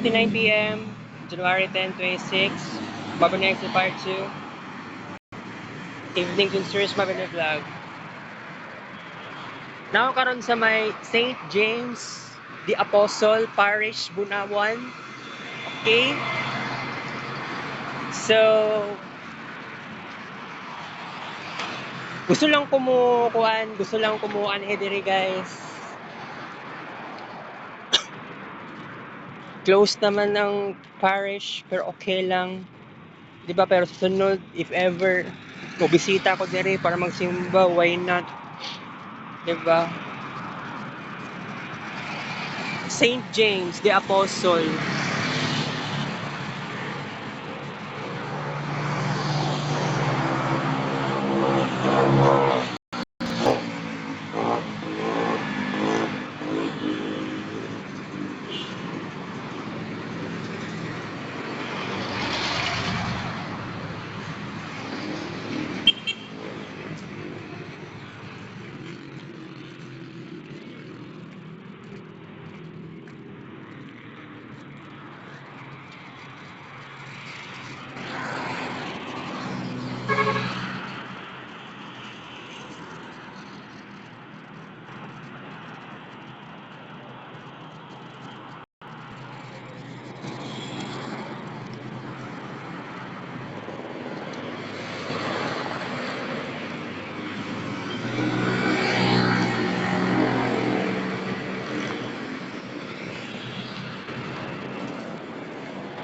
10:59 p.m. January 10, 26. Mabanay sa part 2. Evening dun series Mabanay Vlog. Now karon sa may St. James the Apostle Parish, Bunawan. Okay? So, gusto lang kumuan diri guys. Close naman ng parish pero okay lang. 'Di ba? Pero susunod if ever bisita ko diri para magsimba, why not? 'Di ba? St. James the Apostle.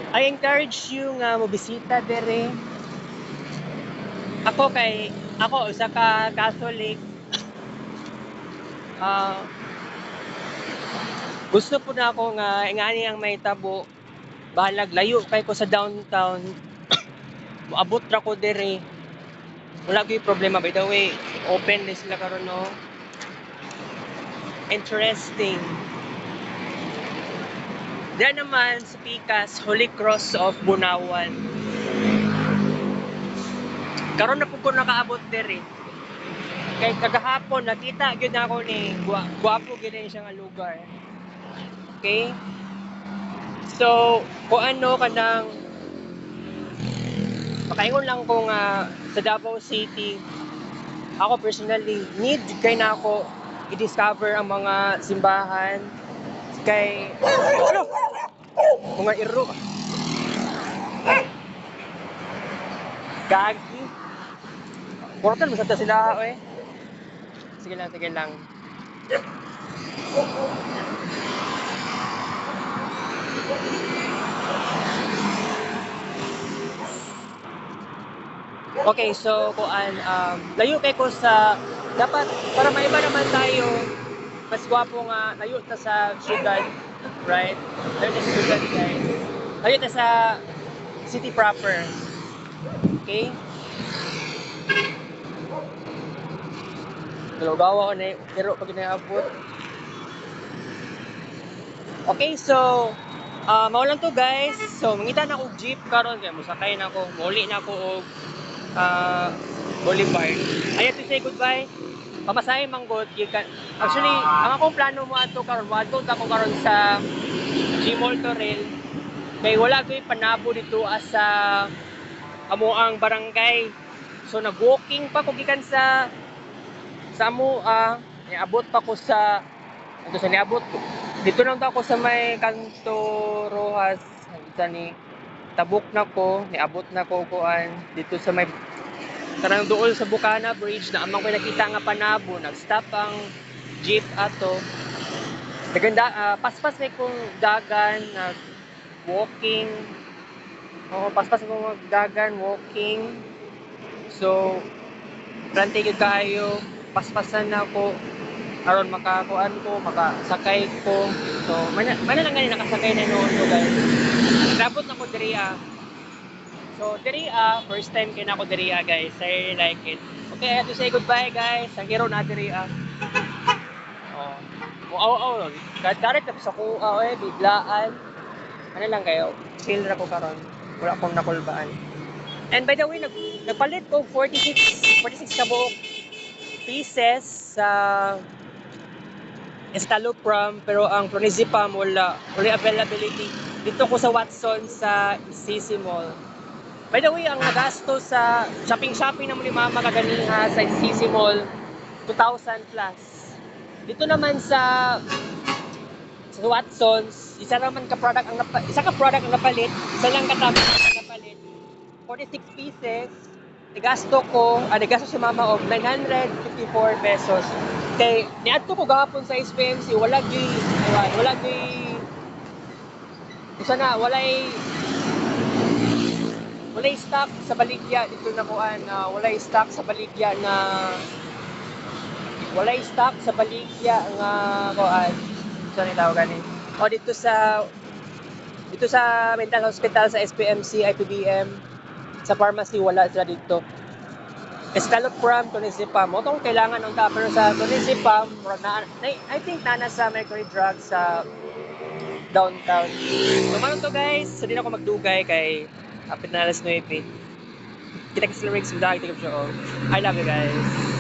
I encourage you nga mobisita dere. Ako usa ka Catholic. Gusto po na ako nga ingani ang may tabo. Balag layo kay ko sa downtown. Moabot ra ko dere. Wala gyud problema, by the way. Open din sila karon no. Interesting. Diyan naman sa Pikas, Holy Cross of Bunawan. Karon na po ko nakaabot dere. Kay kagahapon nakita gyud ako ni gwapo gyud siya nga lugar. Okay? So, kung ano kanang makaingon lang ko nga sa Davao City, ako personally need kay na ako i-discover ang mga simbahan kay mga iro gagi portal masata sila sige lang okay, so layo kay ko sa dapat para maiba naman tayo mas gwapo nga layo ta sa syudad, right? Layo ta sa syudad guys, layo ta sa city proper. Okay? Gawa ko na pero pag inaabot. Okay, so maulan to guys. So mangita na ko jeep karon kay musakay na ako, muli na ako og Boulevard. Ayan to say goodbye. Pamasahe manggod gikan. Actually, ang akong plano mo ato karon, wadto ta ko karon sa Gmall Torrel. Kay wala ko'y panabo dito sa amoang barangay. So nag-walking pa ko gikan sa amoa, niabot pa ko sa niabot dito lang ako sa may Kanto Rojas ni tabok na ko, niabot na ko kuan dito sa may kanang duol sa Bukana Bridge na amang ko nakita nga panabo, nag-stop ang jeep ato. Naganda paspas may kong dagan, nag-walking. Paspas ko dagan, walking. So, plante gyud kaayo, paspasan na ako aron makakuan ko, makasakay ko. So, mana lang gani nakasakay na noon ko guys. Nabot na ko diri So, diri first time kay nako diri guys. I really like it. Okay, I have to say goodbye guys. Ang hero na diri direct na sa kuha biglaan. Ano lang kayo? Chill ra ko karon. Wala akong nakulbaan. And by the way, nagpalit ko 46 kabuok pieces sa Estalopram pero ang Clonazepam wala availability. dito ko sa Watson sa CC Mall. By the way, ang nagasto sa shopping naman ni Mama kaganiha sa CC Mall, 2,000 plus. Dito naman sa Watsons, isa ka product ang napalit, isa lang katapos ang napalit. 46 pieces, nagasto si Mama og 954 pesos. Kay niadto ko gahapon sa SPMC, wala gi isa na walay stock sa baligya dito na kuan, walay stock sa baligya nga kuan. So ni tawag gani. O dito sa mental hospital sa SPMC, IPBM, sa pharmacy wala sila dito. Escitalopram, Clonazepam. Mo tong kailangan ng pero sa Clonazepam, I think nana sa Mercury Drug sa downtown. So manon to guys, sa din ako magdugay kay apit na alas 9. Kita kasi lyrics with I love you guys.